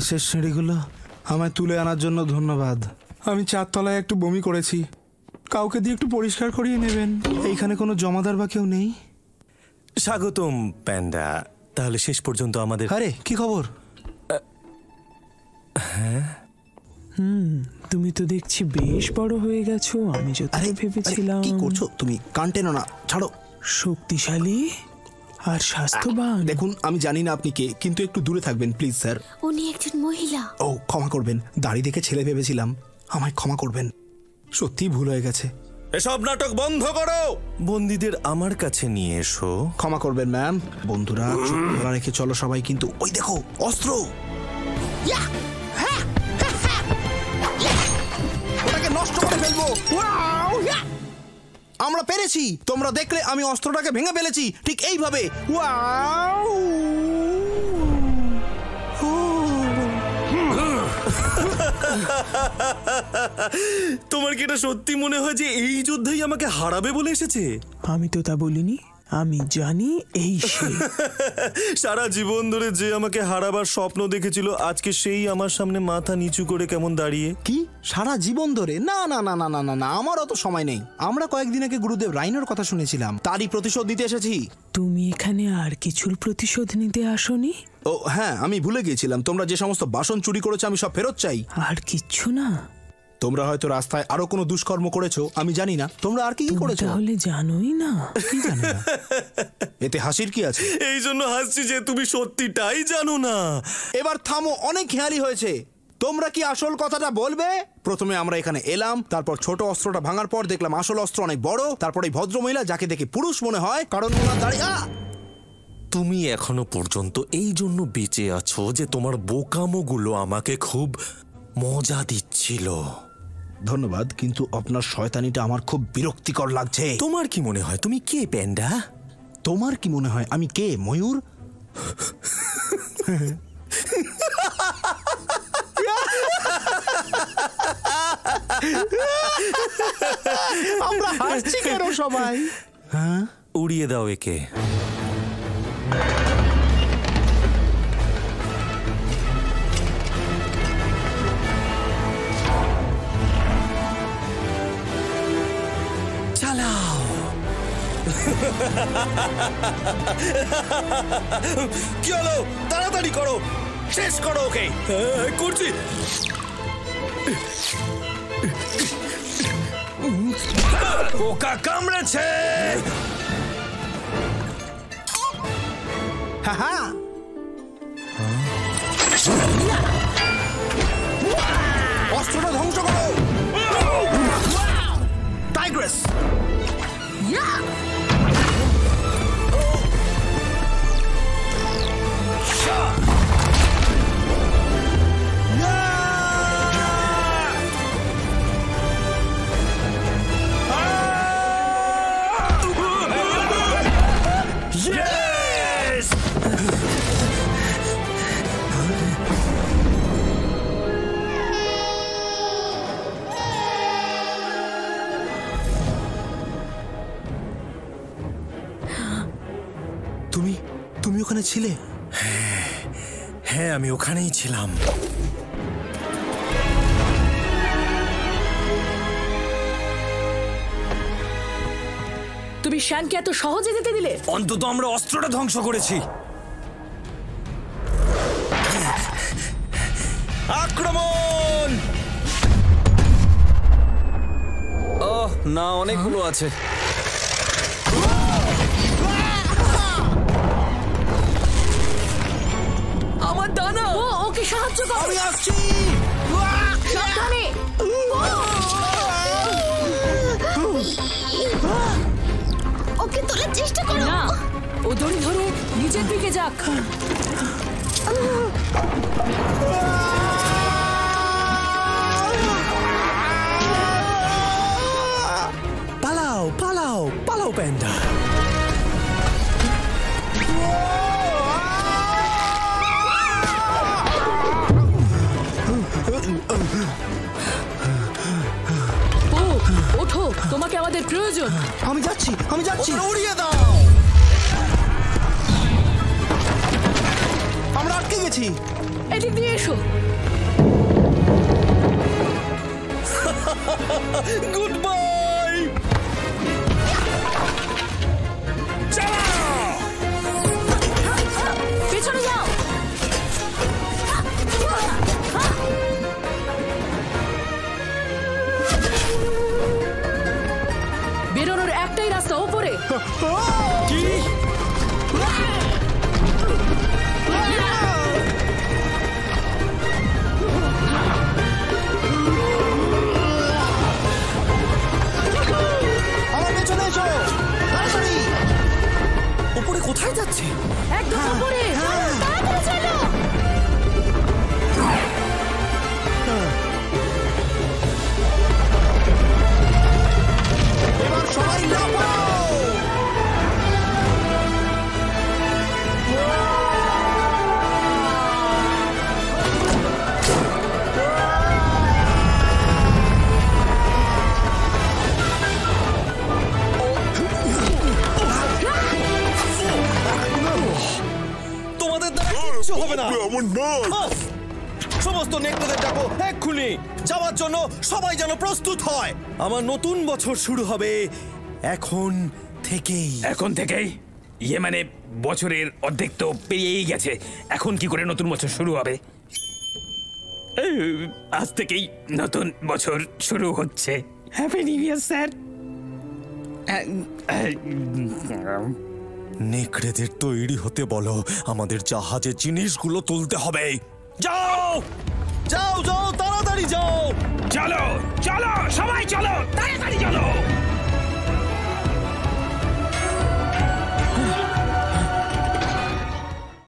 শেষ সিঁড়িগুলো। আমায় তুলে আনার জন্য ধন্যবাদ। আমি 4 তলায় একটু বমি করেছি, কাউকে দিয়ে একটু পরিষ্কার করিয়ে নেবেন। এইখানে কোনো জমাদার বা কেউ নেই? স্বাগতম প্যান্ডা। তাহলে শেষ পর্যন্ত আমাদের... আরে কি খবর? হ্যাঁ, তুমি তো দেখছি বেশ বড় হয়ে গেছো। আমি যতটা ভেবেছিলাম। কি করছো তুমি? কান টেনো না, ছাড়ো। শক্তিশালী আর স্বাস্থ্যবান। দেখুন, আমি জানি না আপনি কে, কিন্তু একটু দূরে থাকবেন প্লিজ স্যার। উনি একজন মহিলা। ও ক্ষমা করবেন, দাড়ি দেখে ছেলে ভেবেছিলাম, আমায় ক্ষমা করবেন, সত্যি ভুল হয়ে গেছে। এসব নাটক বন্ধ করো। বন্দীদের আমার কাছে নিয়ে এসো। ক্ষমা করবেন ম্যাম। বন্ধুরা চুপ করে রেখে চলো সবাই, কিন্তু ওই দেখো অস্ত্র। ওটাকে নষ্ট করে ফেলবো। আমরা পেরেছি। তোমরা দেখলে আমি অস্ত্রটাকে ভেঙে ফেলেছি ঠিক এইভাবে। তোমার কি এটা সত্যি মনে হয় যে এই যুদ্ধেই আমাকে হারাবে বলে এসেছে? আমি তো তা বলিনি। আমি জানি এই সারা জীবন ধরে যে আমাকে হারাবার স্বপ্ন দেখেছিল, আজকে সেই আমার সামনে মাথা নিচু করে কেমন দাঁড়িয়ে। কি সারা জীবন ধরে? না না না না না না না, আমার অত সময় নেই। আমরা কয়েকদিন আগে গুরুদেব রাইনোর কথা শুনেছিলাম, তারই প্রতিশোধ দিতে এসেছি। তুমি এখানে আর কিছুর প্রতিশোধ নিতে আসোনি? ও হ্যাঁ, আমি ভুলে গিয়েছিলাম। তোমরা যে সমস্ত বাসন চুরি করেছো আমি সব ফেরত চাই। আর কিচ্ছু না? তোমরা হয়তো রাস্তায় আরো কোনো দুষ্কর্ম করেছো, আমি জানি না। তোমরা আর কি কি করেছো? তাহলে জানোই না? কি জানি না? এতে হাসির কি আছে? এই জন্য হাসছি যে তুমি সত্যিটাই জানো না। এবার থামো, অনেক খেয়ালি হয়েছে। তোমরা কি আসল কথাটা বলবে? প্রথমে আমরা এখানে এলাম, তারপর ছোট অস্ত্রটা ভাঙার পর দেখলাম আসল অস্ত্র অনেক বড়, তারপর এই ভদ্রমহিলা যাকে দেখে পুরুষ মনে হয় কারণ ওনার দাঁড়িয়ে। তুমি এখনো পর্যন্ত এই জন্য বেঁচে আছো যে তোমার বোকামোগুলো আমাকে খুব মজা দিচ্ছিল। ধন্যবাদ, কিন্তু আপনার শয়তানিটা আমার খুব বিরক্তিকর লাগছে। তোমার কি মনে হয় তুমি কে প্যান্ডা? তোমার কি মনে হয় আমি কে, ময়ূর? আমরা হাসছি কেন সবাই? হ্যাঁ, উড়িয়ে দাও একে। চালাও। কি হলো? তাড়াতাড়ি করো, শেষ করো ওকে। করছি। পোকা কামড়েছে। অস্ত্রটা ধ্বংস করো। টাইগ্রেস। তুমি ওখানে ছিলে? হ্যাঁ, আমি ওখানেই ছিলাম। তুমি শ্যানকে এত সহজে যেতে দিলে? অন্তত আমরা অস্ত্রটা ধ্বংস করেছি। আক্রমণ! ওহ না, অনেকগুলো আছে। আমার ডানা! ওকে সাহায্য করো। আমি আসছি। সাবধানে। ওকে তোলার চেষ্টা করো। না, ও দড়ি ধরে নিচের দিকে যাক। পালাও পালাও পালাও প্যান্ডা। ওঠো, তোমাকে আমাদের প্রয়োজন। আমি যাচ্ছি, আমি যাচ্ছি। উড়িয়ে দাও। আমরা আটকে গেছি। এদিক দিয়ে এসো। Good bye. পেছনে যাও। বেরোনোর একটাই রাস্তা, ওপরে। কি? আমার পেছনে এসো তাড়াতাড়ি। উপরে কোথায় যাচ্ছে? একদম ওপরে। তাড়াতাড়ি চলো। এবার সবাই লাফাও। তোমাদের দ্বারা কিচ্ছু হবে না। আহ! সমস্ত নেকড়েদের ডাকো এক্ষুনি। যাওয়ার জন্য সবাই যেন প্রস্তুত হয়। আমার নতুন বছর শুরু হবে এখন থেকেই। এখন থেকেই? ইয়ে মানে বছরের অর্ধেক তো পেরিয়েই গেছে, এখন কি করে নতুন বছর শুরু হবে? আজ থেকেই নতুন বছর শুরু হচ্ছে। Happy new year sir. নেকড়েদের তৈরি হতে বলো, আমাদের জাহাজে জিনিসগুলো তুলতে হবে। যাও যাও যাও, তাড়াতাড়ি যাও। চলো চলো সবাই চলো, তাড়াতাড়ি